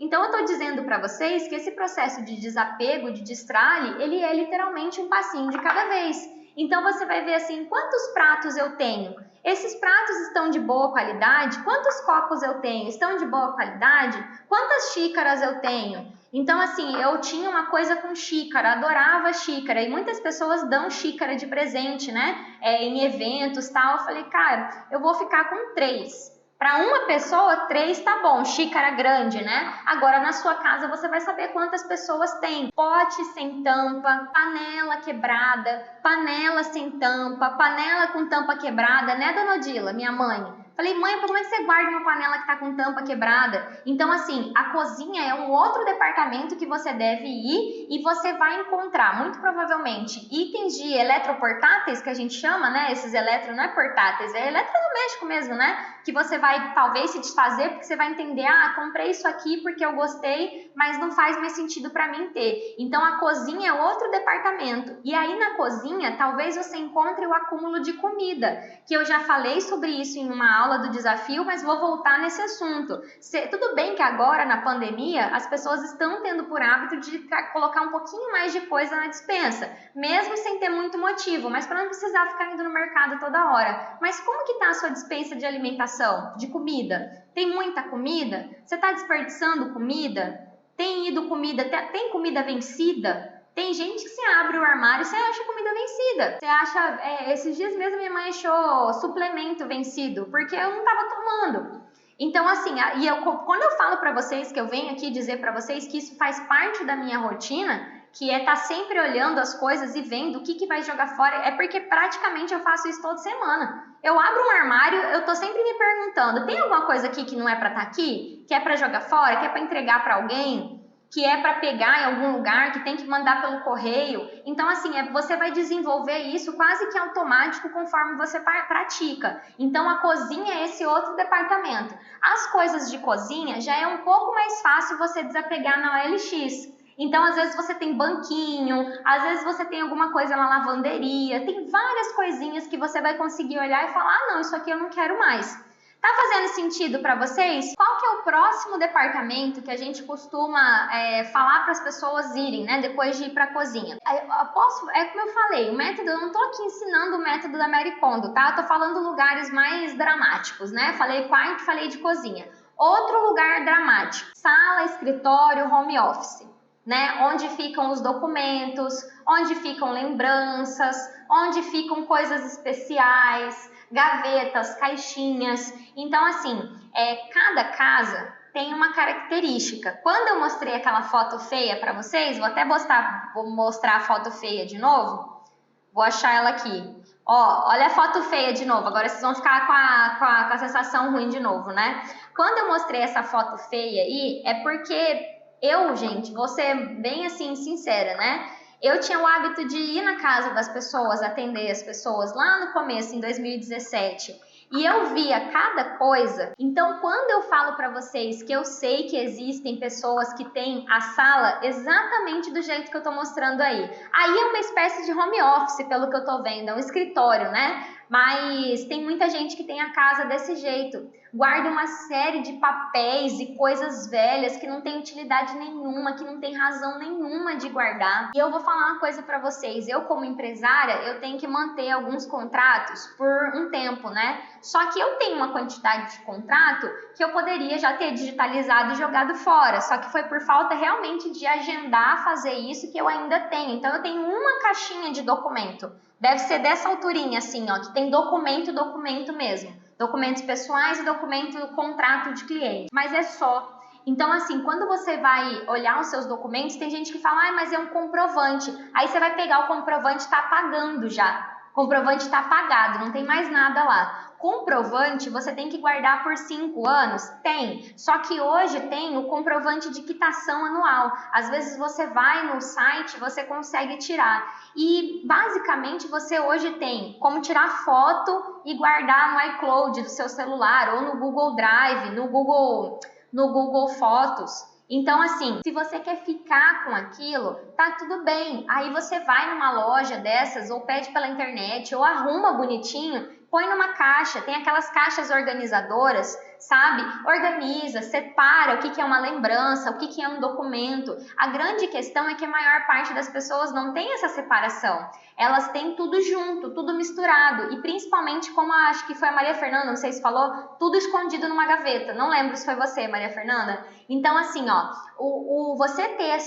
Então eu estou dizendo para vocês que esse processo de desapego, de destralhe, ele é literalmente um passinho de cada vez. Então você vai ver assim, quantos pratos eu tenho? Esses pratos estão de boa qualidade? Quantos copos eu tenho? Estão de boa qualidade? Quantas xícaras eu tenho? Então, assim, eu tinha uma coisa com xícara, adorava xícara, e muitas pessoas dão xícara de presente, né? Em eventos e tal. Eu falei, cara, eu vou ficar com 3. Para uma pessoa, 3 tá bom, xícara grande, né? Agora, na sua casa, você vai saber quantas pessoas tem. Pote sem tampa, panela quebrada, panela sem tampa, panela com tampa quebrada, né, dona Odila, minha mãe? Falei, mãe, como é que você guarda uma panela que tá com tampa quebrada? Então, assim, a cozinha é um outro departamento que você deve ir e você vai encontrar, muito provavelmente, itens de eletroportáteis, que a gente chama, né? Esses não é portáteis, é eletrodoméstico mesmo, né? Que você vai, talvez, se desfazer, porque você vai entender, comprei isso aqui porque eu gostei, mas não faz mais sentido para mim ter. Então, a cozinha é outro departamento. E aí, na cozinha, talvez você encontre o acúmulo de comida, que eu já falei sobre isso em uma aula do desafio, mas vou voltar nesse assunto. Tudo bem que agora, na pandemia, as pessoas estão tendo por hábito de colocar um pouquinho mais de coisa na despensa, mesmo sem ter muito motivo, mas para não precisar ficar indo no mercado toda hora. Mas como que está a sua despensa de alimentação, de comida? Tem muita comida? Você está desperdiçando comida? Tem comida vencida? Tem gente que você abre o armário e você acha comida vencida. Você acha, esses dias mesmo minha mãe achou suplemento vencido, porque eu não estava tomando. Então, assim, quando eu falo para vocês, que eu venho aqui dizer para vocês que isso faz parte da minha rotina, que é estar sempre olhando as coisas e vendo o que vai jogar fora, é porque praticamente eu faço isso toda semana. Eu abro um armário, eu tô sempre me perguntando, tem alguma coisa aqui que não é para estar aqui? Que é para jogar fora? Que é para entregar para alguém? Que é para pegar em algum lugar, que tem que mandar pelo correio? Então, assim, você vai desenvolver isso quase que automático conforme você pratica. Então, a cozinha é esse outro departamento. As coisas de cozinha já é um pouco mais fácil você desapegar na OLX. Então, às vezes você tem banquinho, às vezes você tem alguma coisa na lavanderia, tem várias coisinhas que você vai conseguir olhar e falar, ah, não, isso aqui eu não quero mais. Tá fazendo sentido para vocês? Qual que é o próximo departamento que a gente costuma falar para as pessoas irem, né, depois de ir para a cozinha? É como eu falei, o método, eu não estou aqui ensinando o método da Marie Kondo, tá? Eu tô falando lugares mais dramáticos, né? Falei quarto, falei de cozinha. Outro lugar dramático, sala, escritório, home office, né? Onde ficam os documentos, onde ficam lembranças, onde ficam coisas especiais, gavetas, caixinhas. Então, assim, cada casa tem uma característica. Quando eu mostrei aquela foto feia para vocês, vou até mostrar a foto feia de novo. Vou achar ela aqui. Ó, olha a foto feia de novo. Agora vocês vão ficar com a sensação ruim de novo, né? Quando eu mostrei essa foto feia aí, é porque gente, vou ser bem assim, sincera, né? Eu tinha o hábito de ir na casa das pessoas, atender as pessoas lá no começo, em 2017. E eu via cada coisa. Então, quando eu falo para vocês que eu sei que existem pessoas que têm a sala exatamente do jeito que eu tô mostrando aí é uma espécie de home office, pelo que eu tô vendo, é um escritório, né? Mas tem muita gente que tem a casa desse jeito. Guarda uma série de papéis e coisas velhas que não tem utilidade nenhuma, que não tem razão nenhuma de guardar. E eu vou falar uma coisa para vocês. Eu, como empresária, eu tenho que manter alguns contratos por um tempo, né? Só que eu tenho uma quantidade de contrato que eu poderia já ter digitalizado e jogado fora. Só que foi por falta realmente de agendar fazer isso que eu ainda tenho. Então, eu tenho uma caixinha de documento. Deve ser dessa alturinha, assim, ó, que tem documento mesmo. Documentos pessoais e contrato de cliente. Mas é só. Então, assim, quando você vai olhar os seus documentos, tem gente que fala, mas é um comprovante. Aí você vai pegar o comprovante, tá apagando já. O comprovante tá apagado, não tem mais nada lá. Comprovante você tem que guardar por 5 anos? Tem. Só que hoje tem o comprovante de quitação anual. Às vezes você vai no site, você consegue tirar. E basicamente você hoje tem como tirar foto e guardar no iCloud do seu celular ou no Google Drive, no Google Fotos. Então, assim, se você quer ficar com aquilo, tá tudo bem. Aí você vai numa loja dessas, ou pede pela internet, ou arruma bonitinho, põe numa caixa. Tem aquelas caixas organizadoras, sabe? Organiza, separa o que é uma lembrança, o que é um documento. A grande questão é que a maior parte das pessoas não tem essa separação. Elas têm tudo junto, tudo misturado. E principalmente, como acho que foi a Maria Fernanda, não sei se falou, tudo escondido numa gaveta. Não lembro se foi você, Maria Fernanda. Então, assim, ó, você ter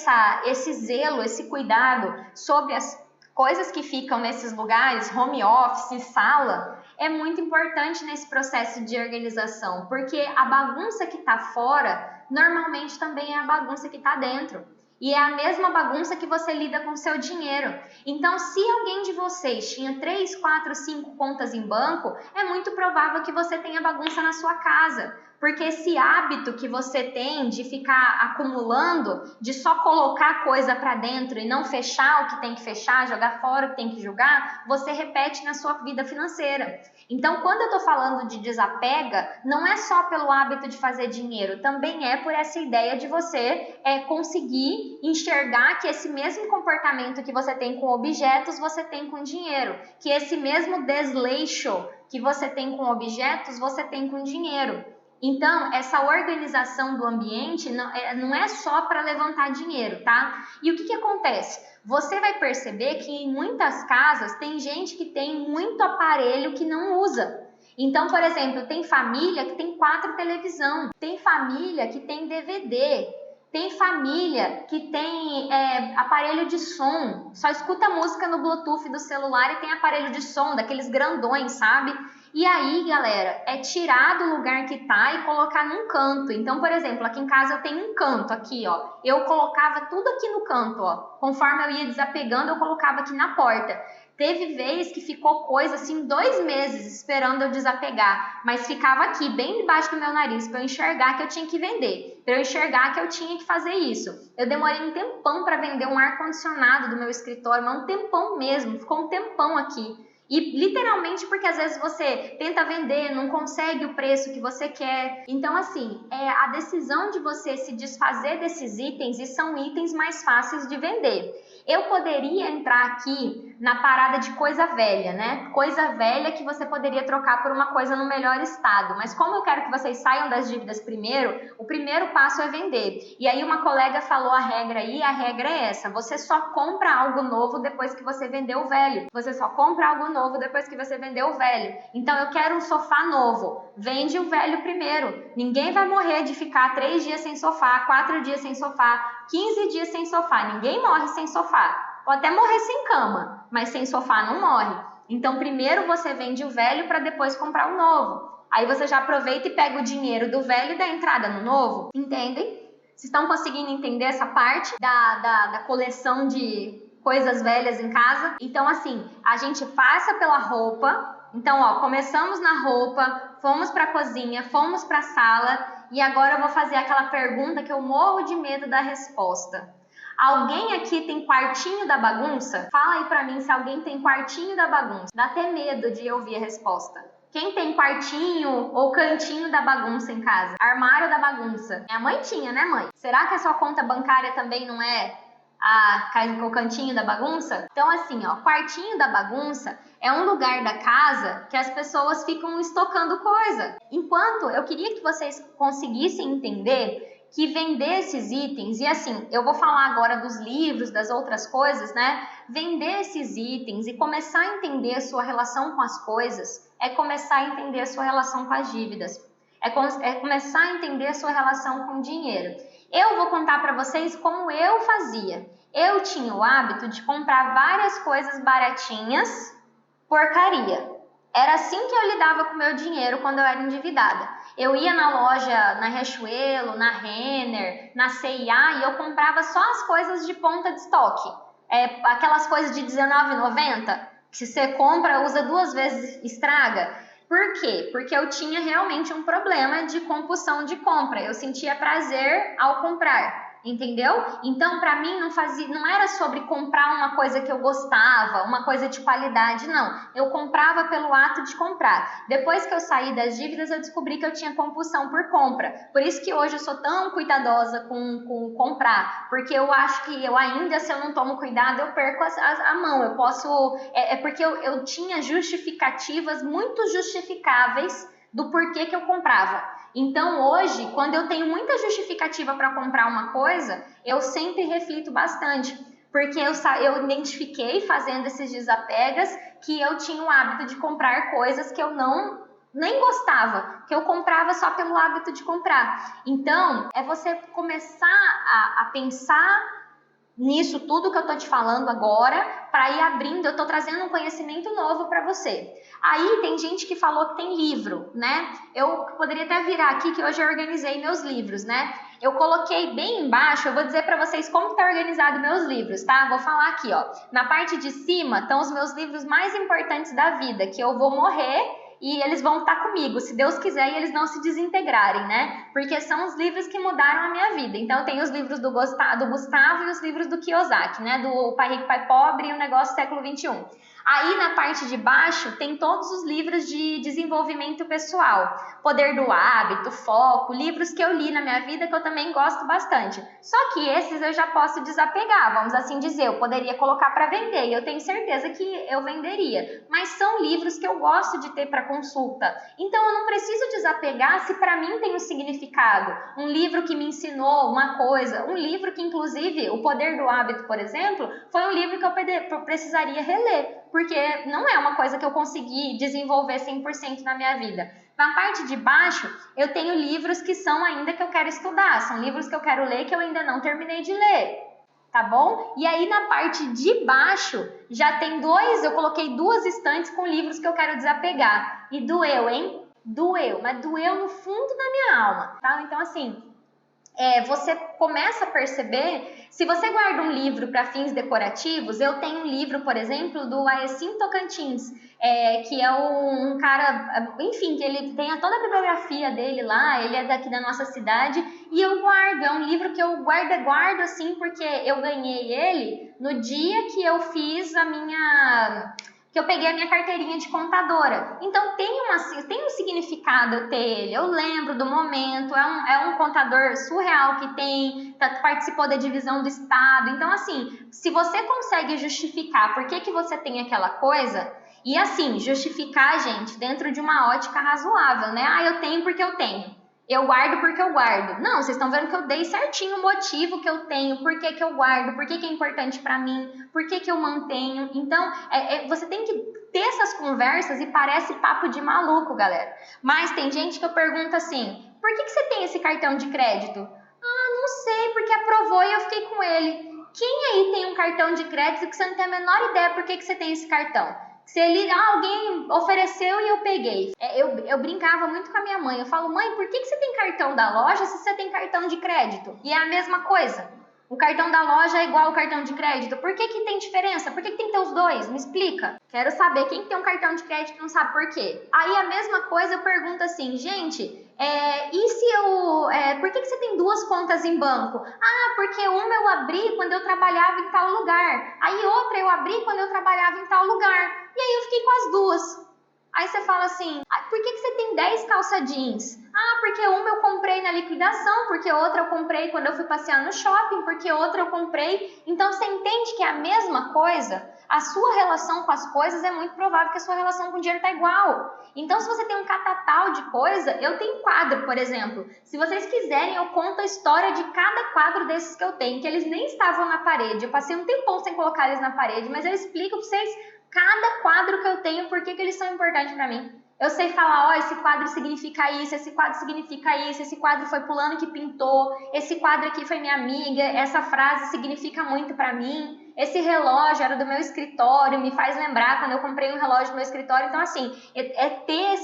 esse zelo, esse cuidado sobre as coisas que ficam nesses lugares, home office, sala, é muito importante nesse processo de organização, porque a bagunça que está fora, normalmente também é a bagunça que está dentro. E é a mesma bagunça que você lida com o seu dinheiro. Então, se alguém de vocês tinha 3, 4, 5 contas em banco, é muito provável que você tenha bagunça na sua casa. Porque esse hábito que você tem de ficar acumulando, de só colocar coisa para dentro e não fechar o que tem que fechar, jogar fora o que tem que jogar, você repete na sua vida financeira. Então, quando eu estou falando de desapega, não é só pelo hábito de fazer dinheiro, também é por essa ideia de você conseguir enxergar que esse mesmo comportamento que você tem com objetos, você tem com dinheiro. Que esse mesmo desleixo que você tem com objetos, você tem com dinheiro. Então, essa organização do ambiente não é só para levantar dinheiro, tá? E o que acontece? Você vai perceber que em muitas casas tem gente que tem muito aparelho que não usa. Então, por exemplo, tem família que tem 4 televisão, tem família que tem DVD, tem família que tem aparelho de som, só escuta música no Bluetooth do celular e tem aparelho de som, daqueles grandões, sabe? E aí, galera, é tirar do lugar que tá e colocar num canto. Então, por exemplo, aqui em casa eu tenho um canto aqui, ó. Eu colocava tudo aqui no canto, ó. Conforme eu ia desapegando, eu colocava aqui na porta. Teve vez que ficou coisa assim 2 meses esperando eu desapegar, mas ficava aqui bem debaixo do meu nariz para eu enxergar que eu tinha que vender, para eu enxergar que eu tinha que fazer isso. Eu demorei um tempão para vender um ar-condicionado do meu escritório, mas um tempão mesmo, ficou um tempão aqui. E literalmente porque às vezes você tenta vender, não consegue o preço que você quer. Então assim, é a decisão de você se desfazer desses itens, e são itens mais fáceis de vender. Eu poderia entrar aqui na parada de coisa velha, né? Coisa velha que você poderia trocar por uma coisa no melhor estado. Mas como eu quero que vocês saiam das dívidas primeiro, o primeiro passo é vender. E aí uma colega falou a regra aí, a regra é essa: você só compra algo novo depois que você vendeu o velho. Você só compra algo novo depois que você vendeu o velho. Então eu quero um sofá novo. Vende o velho primeiro. Ninguém vai morrer de ficar 3 dias sem sofá, 4 dias sem sofá, 15 dias sem sofá. Ninguém morre sem sofá. Pode até morrer sem cama, mas sem sofá não morre. Então primeiro você vende o velho para depois comprar o novo. Aí você já aproveita e pega o dinheiro do velho e dá entrada no novo. Entendem? Vocês estão conseguindo entender essa parte da coleção de coisas velhas em casa? Então assim, a gente passa pela roupa. Então ó, começamos na roupa, fomos para a cozinha, fomos para a sala, e agora eu vou fazer aquela pergunta que eu morro de medo da resposta. Alguém aqui tem quartinho da bagunça? Fala aí pra mim se alguém tem quartinho da bagunça. Dá até medo de ouvir a resposta. Quem tem quartinho ou cantinho da bagunça em casa? Armário da bagunça. Minha mãe tinha, né, mãe? Será que a sua conta bancária também não é o cantinho da bagunça? Então assim, ó, quartinho da bagunça é um lugar da casa que as pessoas ficam estocando coisa. Enquanto eu queria que vocês conseguissem entender que vender esses itens, e assim, eu vou falar agora dos livros, das outras coisas, né? Vender esses itens e começar a entender a sua relação com as coisas é começar a entender a sua relação com as dívidas. É começar a entender a sua relação com o dinheiro. Eu vou contar para vocês como eu fazia. Eu tinha o hábito de comprar várias coisas baratinhas, porcaria. Era assim que eu lidava com o meu dinheiro quando eu era endividada. Eu ia na loja, na Riachuelo, na Renner, na C&A, e eu comprava só as coisas de ponta de estoque. Aquelas coisas de R$19,90, que você compra, usa 2 vezes, estraga. Por quê? Porque eu tinha realmente um problema de compulsão de compra. Eu sentia prazer ao comprar. Entendeu? Então, para mim, não era sobre comprar uma coisa que eu gostava, uma coisa de qualidade, não. Eu comprava pelo ato de comprar. Depois que eu saí das dívidas, eu descobri que eu tinha compulsão por compra. Por isso que hoje eu sou tão cuidadosa com comprar, porque eu acho que eu ainda, se eu não tomo cuidado, eu perco a mão. Eu posso... porque eu tinha justificativas muito justificáveis do porquê que eu comprava. Então hoje, quando eu tenho muita justificativa para comprar uma coisa, eu sempre reflito bastante, porque eu identifiquei fazendo esses desapegas que eu tinha o hábito de comprar coisas que eu nem gostava, que eu comprava só pelo hábito de comprar. Então, é você começar a pensar nisso tudo que eu tô te falando agora, para ir abrindo. Eu tô trazendo um conhecimento novo para você. Aí tem gente que falou que tem livro, né? Eu poderia até virar aqui que hoje eu organizei meus livros, né? Eu coloquei bem embaixo, eu vou dizer para vocês como tá organizado meus livros, tá? Vou falar aqui, ó. Na parte de cima estão os meus livros mais importantes da vida, que eu vou morrer e eles vão estar comigo, se Deus quiser, e eles não se desintegrarem, né? Porque são os livros que mudaram a minha vida. Então, tem os livros do Gustavo e os livros do Kiyosaki, né? Do Pai Rico, Pai Pobre e o Negócio Século XXI. Aí, na parte de baixo, tem todos os livros de desenvolvimento pessoal. Poder do Hábito, Foco, livros que eu li na minha vida que eu também gosto bastante. Só que esses eu já posso desapegar, vamos assim dizer. Eu poderia colocar para vender e eu tenho certeza que eu venderia. Mas são livros que eu gosto de ter para consulta. Então, eu não preciso desapegar se para mim tem um significado. Um livro que me ensinou uma coisa. Um livro que, inclusive, O Poder do Hábito, por exemplo, foi um livro que eu precisaria reler. Porque não é uma coisa que eu consegui desenvolver 100% na minha vida. Na parte de baixo, eu tenho livros que são ainda que eu quero estudar. São livros que eu quero ler que eu ainda não terminei de ler. tá bom? E aí na parte de baixo já tem eu coloquei 2 estantes com livros que eu quero desapegar. E doeu, hein? Doeu, mas doeu no fundo da minha alma, tá? Então assim, você começa a perceber, se você guarda um livro para fins decorativos, eu tenho um livro, por exemplo, do Aecim Tocantins, que é um cara, enfim, que ele tem toda a bibliografia dele lá, ele é daqui da nossa cidade, e eu guardo, é um livro que eu guardo assim, porque eu ganhei ele no dia que eu fiz que eu peguei a minha carteirinha de contadora. Então tem um significado eu ter ele. Eu lembro do momento, é um contador surreal que participou da divisão do estado. Então assim, se você consegue justificar por que você tem aquela coisa, e assim, justificar, gente, dentro de uma ótica razoável, né? Ah, eu tenho porque eu tenho. Eu guardo porque eu guardo. Não, vocês estão vendo que eu dei certinho o motivo que eu tenho, por que eu guardo, por que é importante para mim, por que eu mantenho. Então, você tem que ter essas conversas e parece papo de maluco, galera. Mas tem gente que eu pergunto assim, por que você tem esse cartão de crédito? Ah, não sei, porque aprovou e eu fiquei com ele. Quem aí tem um cartão de crédito que você não tem a menor ideia por que você tem esse cartão? Se alguém ofereceu e eu peguei. Eu brincava muito com a minha mãe. Eu falo, mãe, por que você tem cartão da loja se você tem cartão de crédito? E é a mesma coisa. O cartão da loja é igual ao cartão de crédito. Por que tem diferença? Por que tem que ter os dois? Me explica. Quero saber quem tem um cartão de crédito não sabe por quê. Aí a mesma coisa eu pergunto assim, gente, por que você tem 2 contas em banco? Ah, porque uma eu abri quando eu trabalhava em tal lugar. Aí outra eu abri quando eu trabalhava em tal lugar. E aí eu fiquei com as 2. Aí você fala assim, por que você tem 10 calça jeans? Ah, porque uma eu comprei na liquidação, porque outra eu comprei quando eu fui passear no shopping, porque outra eu comprei. Então você entende que é a mesma coisa? A sua relação com as coisas é muito provável que a sua relação com o dinheiro está igual. Então se você tem um catatal de coisa, eu tenho quadro, por exemplo. Se vocês quiserem, eu conto a história de cada quadro desses que eu tenho, que eles nem estavam na parede. Eu passei um tempão sem colocar eles na parede, mas eu explico para vocês cada quadro que eu tenho, por que eles são importantes para mim. Eu sei falar, esse quadro significa isso, esse quadro significa isso, esse quadro foi fulano que pintou, esse quadro aqui foi minha amiga, essa frase significa muito para mim, esse relógio era do meu escritório, me faz lembrar quando eu comprei um relógio no meu escritório. Então, assim, ter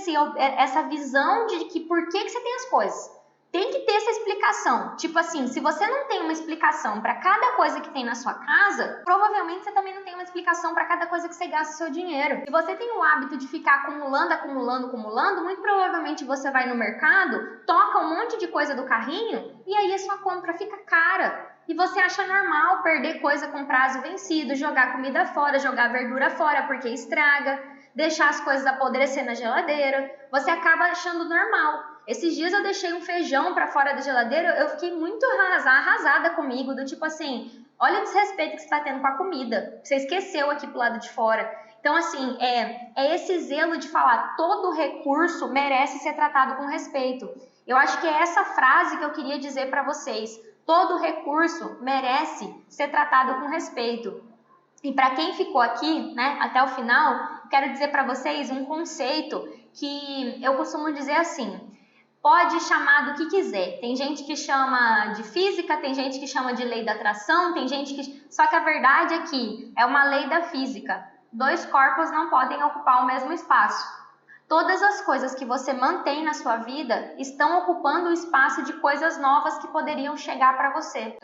essa visão de que por que você tem as coisas. Tem que ter essa explicação. Tipo assim, se você não tem uma explicação para cada coisa que tem na sua casa, provavelmente você também não tem uma explicação para cada coisa que você gasta o seu dinheiro. Se você tem o hábito de ficar acumulando, muito provavelmente você vai no mercado, toca um monte de coisa do carrinho e aí a sua compra fica cara. E você acha normal perder coisa com prazo vencido, jogar comida fora, jogar verdura fora porque estraga, deixar as coisas apodrecer na geladeira. Você acaba achando normal. Esses dias eu deixei um feijão para fora da geladeira, eu fiquei muito arrasada comigo, do tipo assim, olha o desrespeito que você está tendo com a comida, você esqueceu aqui pro lado de fora. Então assim, é esse zelo de falar, todo recurso merece ser tratado com respeito. Eu acho que é essa frase que eu queria dizer para vocês, todo recurso merece ser tratado com respeito. E para quem ficou aqui, né, até o final, quero dizer para vocês um conceito que eu costumo dizer assim, pode chamar do que quiser. Tem gente que chama de física, tem gente que chama de lei da atração, tem gente que... Só que a verdade é que é uma lei da física. 2 corpos não podem ocupar o mesmo espaço. Todas as coisas que você mantém na sua vida estão ocupando o espaço de coisas novas que poderiam chegar para você.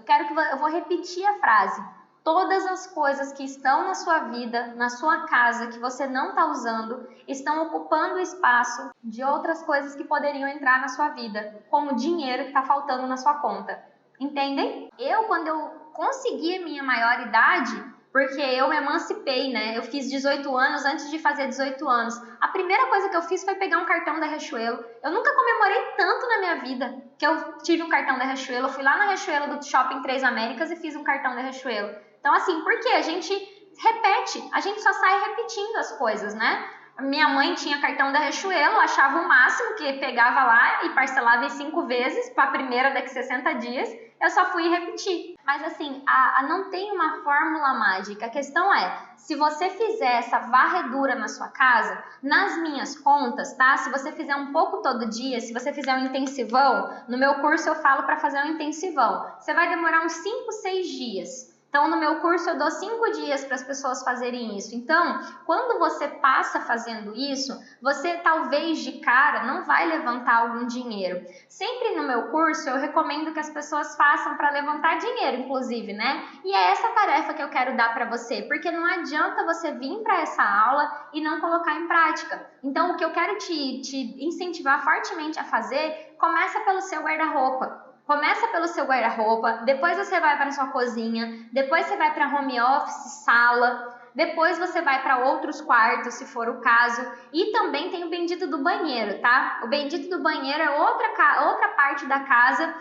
Eu vou repetir a frase. Todas as coisas que estão na sua vida, na sua casa, que você não está usando, estão ocupando o espaço de outras coisas que poderiam entrar na sua vida, como dinheiro que está faltando na sua conta. Entendem? Quando eu consegui a minha maioridade, porque eu me emancipei, né? Eu fiz 18 anos antes de fazer 18 anos. A primeira coisa que eu fiz foi pegar um cartão da Riachuelo. Eu nunca comemorei tanto na minha vida que eu tive um cartão da Riachuelo. Eu fui lá na Riachuelo do Shopping Três Américas e fiz um cartão da Riachuelo. Então, assim, por quê? A gente repete, a gente só sai repetindo as coisas, né? Minha mãe tinha cartão da Riachuelo, achava o máximo, que pegava lá e parcelava em 5 vezes, para a primeira daqui 60 dias. Eu só fui repetir. Mas assim, não tem uma fórmula mágica. A questão é, se você fizer essa varredura na sua casa, nas minhas contas, tá? Se você fizer um pouco todo dia, se você fizer um intensivão, no meu curso eu falo para fazer um intensivão. Você vai demorar uns 5, 6 dias. Então, no meu curso, eu dou 5 dias para as pessoas fazerem isso. Então, quando você passa fazendo isso, você talvez de cara não vai levantar algum dinheiro. Sempre no meu curso, eu recomendo que as pessoas façam para levantar dinheiro, inclusive, né? E é essa tarefa que eu quero dar para você, porque não adianta você vir para essa aula e não colocar em prática. Então, o que eu quero te incentivar fortemente a fazer, começa pelo seu guarda-roupa. Começa pelo seu guarda-roupa, depois você vai para a sua cozinha, depois você vai para home office, sala, depois você vai para outros quartos, se for o caso, e também tem o bendito do banheiro, tá? O bendito do banheiro é outra parte da casa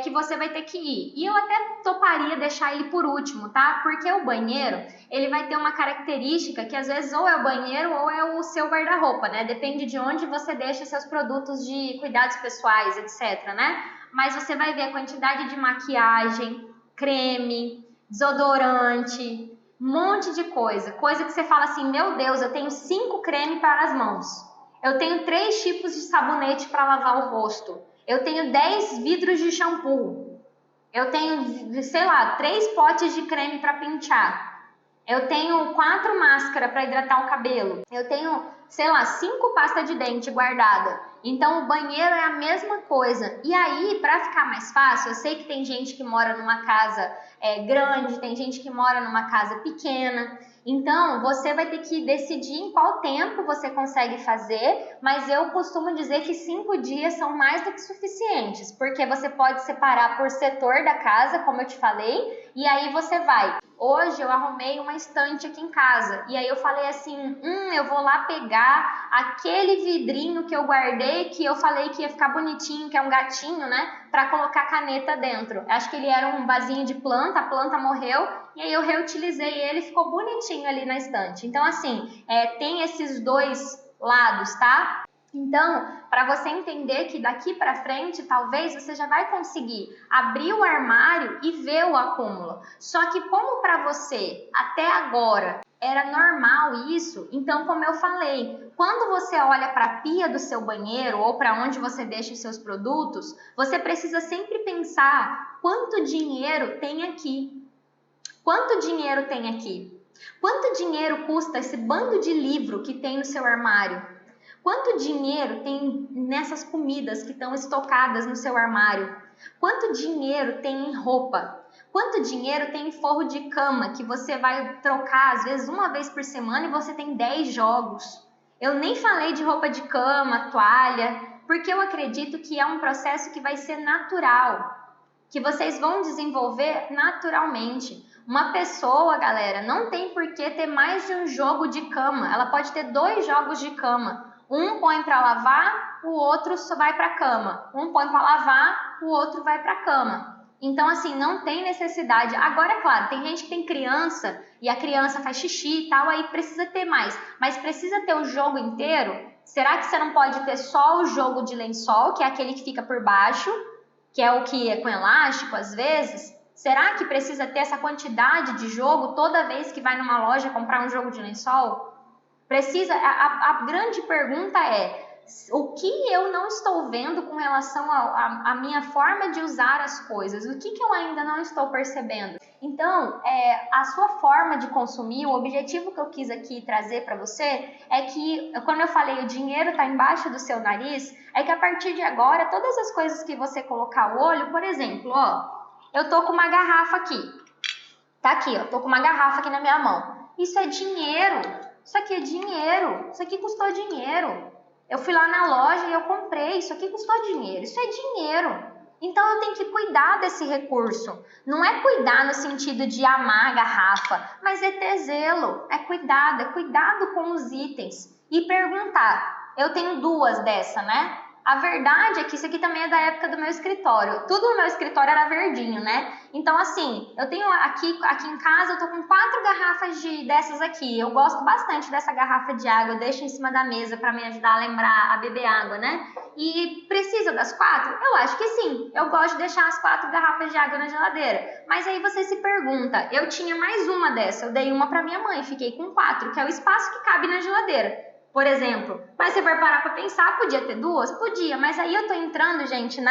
que você vai ter que ir. E eu até toparia deixar ele por último, tá? Porque o banheiro, ele vai ter uma característica que às vezes ou é o banheiro ou é o seu guarda-roupa, né? Depende de onde você deixa seus produtos de cuidados pessoais, etc, né? Mas você vai ver a quantidade de maquiagem, creme, desodorante, um monte de coisa. Coisa que você fala assim, meu Deus, eu tenho 5 cremes para as mãos. Eu tenho 3 tipos de sabonete para lavar o rosto. Eu tenho 10 vidros de shampoo. Eu tenho, sei lá, 3 potes de creme para pentear. Eu tenho 4 máscaras para hidratar o cabelo. Eu tenho, sei lá, 5 pastas de dente guardada. Então o banheiro é a mesma coisa. E aí, para ficar mais fácil, eu sei que tem gente que mora numa casa grande, tem gente que mora numa casa pequena. Então, você vai ter que decidir em qual tempo você consegue fazer, mas eu costumo dizer que 5 dias são mais do que suficientes, porque você pode separar por setor da casa, como eu te falei, e aí você vai. Hoje eu arrumei uma estante aqui em casa, e aí eu falei assim, eu vou lá pegar aquele vidrinho que eu guardei, que eu falei que ia ficar bonitinho, que é um gatinho, né, para colocar caneta dentro. Acho que ele era um vasinho de planta, a planta morreu, e aí eu reutilizei ele, ficou bonitinho ali na estante. Então assim, tem esses dois lados, tá? Então, para você entender que daqui para frente, talvez você já vai conseguir abrir o armário e ver o acúmulo. Só que como para você, até agora, era normal isso, então como eu falei, quando você olha para a pia do seu banheiro ou para onde você deixa os seus produtos, você precisa sempre pensar quanto dinheiro tem aqui. Quanto dinheiro tem aqui? Quanto dinheiro custa esse bando de livro que tem no seu armário? Quanto dinheiro tem nessas comidas que estão estocadas no seu armário? Quanto dinheiro tem em roupa? Quanto dinheiro tem em forro de cama que você vai trocar às vezes uma vez por semana e você tem 10 jogos? Eu nem falei de roupa de cama, toalha, porque eu acredito que é um processo que vai ser natural, que vocês vão desenvolver naturalmente. Uma pessoa, galera, não tem por que ter mais de um jogo de cama. Ela pode ter 2 jogos de cama. Um põe para lavar, o outro só vai para a cama. Um põe para lavar, o outro vai para a cama. Então, assim, não tem necessidade. Agora, é claro, tem gente que tem criança e a criança faz xixi e tal, aí precisa ter mais. Mas precisa ter o jogo inteiro? Será que você não pode ter só o jogo de lençol, que é aquele que fica por baixo, que é o que é com elástico às vezes? Será que precisa ter essa quantidade de jogo toda vez que vai numa loja comprar um jogo de lençol? Precisa, a grande pergunta é, o que eu não estou vendo com relação à minha forma de usar as coisas? O que eu ainda não estou percebendo? Então, a sua forma de consumir, o objetivo que eu quis aqui trazer para você é que, quando eu falei o dinheiro está embaixo do seu nariz, é que a partir de agora, todas as coisas que você colocar o olho, por exemplo, ó, eu tô com uma garrafa aqui. Tá aqui, ó, tô com uma garrafa aqui na minha mão. Isso é dinheiro. Isso aqui é dinheiro, isso aqui custou dinheiro. Eu fui lá na loja e eu comprei, isso aqui custou dinheiro, isso é dinheiro. Então eu tenho que cuidar desse recurso. Não é cuidar no sentido de amar a garrafa, mas é ter zelo, é cuidado com os itens. E perguntar, eu tenho 2 dessa, né? A verdade é que isso aqui também é da época do meu escritório. Tudo no meu escritório era verdinho, né? Então, assim, eu tenho aqui em casa, eu tô com 4 garrafas dessas aqui. Eu gosto bastante dessa garrafa de água, eu deixo em cima da mesa para me ajudar a lembrar a beber água, né? E precisa das 4? Eu acho que sim. Eu gosto de deixar as 4 garrafas de água na geladeira. Mas aí você se pergunta, eu tinha mais uma dessa, eu dei uma para minha mãe, fiquei com 4, que é o espaço que cabe na geladeira. por exemplo. Mas se for parar para pensar, podia ter duas? Podia, mas aí eu tô entrando, gente,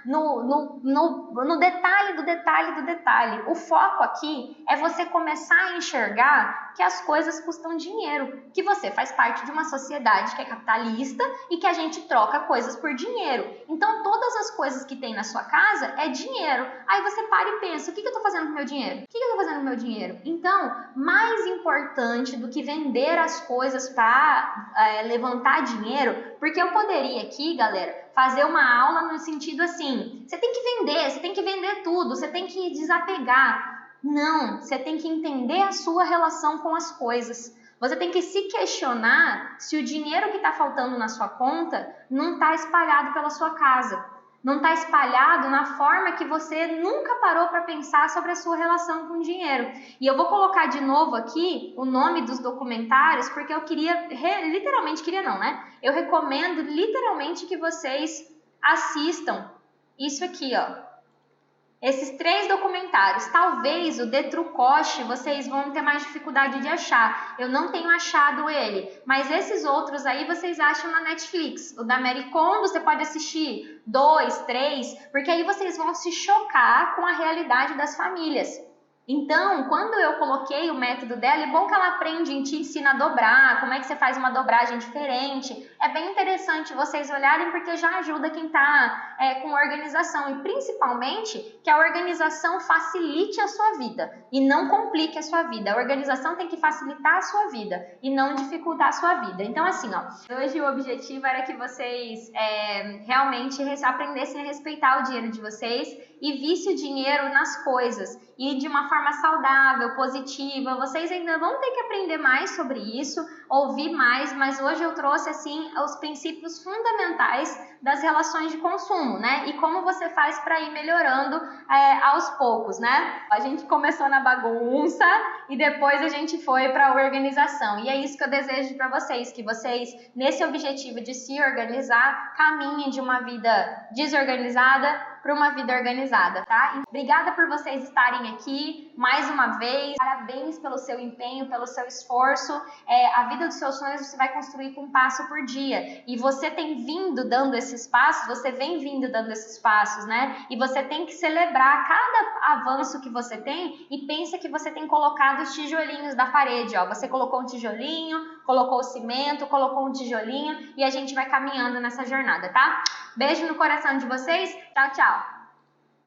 no detalhe do detalhe do detalhe. O foco aqui é você começar a enxergar que as coisas custam dinheiro, que você faz parte de uma sociedade que é capitalista e que a gente troca coisas por dinheiro. Então, todas as coisas que tem na sua casa é dinheiro. Aí você para e pensa, o que eu tô fazendo com o meu dinheiro? O que eu tô fazendo com o meu dinheiro? Então, mais importante do que vender as coisas para levantar dinheiro, porque eu poderia aqui, galera, fazer uma aula no sentido assim, você tem que vender tudo, você tem que desapegar. Não, você tem que entender a sua relação com as coisas. Você tem que se questionar se o dinheiro que está faltando na sua conta não está espalhado pela sua casa. Não está espalhado na forma que você nunca parou para pensar sobre a sua relação com o dinheiro. E eu vou colocar de novo aqui o nome dos documentários, porque eu queria, literalmente queria não, né? Eu recomendo literalmente que vocês assistam isso aqui, ó. Esses 3 documentários, talvez o de Trucoche vocês vão ter mais dificuldade de achar. Eu não tenho achado ele, mas esses outros aí vocês acham na Netflix. O da Mary Kondo você pode assistir 2, 3, porque aí vocês vão se chocar com a realidade das famílias. Então, quando eu coloquei o método dela, é bom que ela aprende e te ensina a dobrar, como é que você faz uma dobragem diferente. É bem interessante vocês olharem, porque já ajuda quem está com organização. E principalmente que a organização facilite a sua vida e não complique a sua vida. A organização tem que facilitar a sua vida e não dificultar a sua vida. Então, assim, ó, hoje o objetivo era que vocês realmente aprendessem a respeitar o dinheiro de vocês e visse o dinheiro nas coisas e de uma forma saudável, positiva. Vocês ainda vão ter que aprender mais sobre isso, ouvir mais, mas hoje eu trouxe assim os princípios fundamentais das relações de consumo, né? E como você faz para ir melhorando aos poucos, né? A gente começou na bagunça e depois a gente foi para a organização. E é isso que eu desejo para vocês, que vocês, nesse objetivo de se organizar, caminhem de uma vida desorganizada para uma vida organizada, tá? Obrigada por vocês estarem aqui mais uma vez. Parabéns pelo seu empenho, pelo seu esforço. A vida dos seus sonhos você vai construir com um passo por dia. E você tem vindo dando esses passos, você vem vindo dando esses passos, né? E você tem que celebrar cada avanço que você tem e pensa que você tem colocado os tijolinhos da parede, ó. Você colocou um tijolinho, colocou o cimento, colocou um tijolinho e a gente vai caminhando nessa jornada, tá? Beijo no coração de vocês. Tchau, tchau.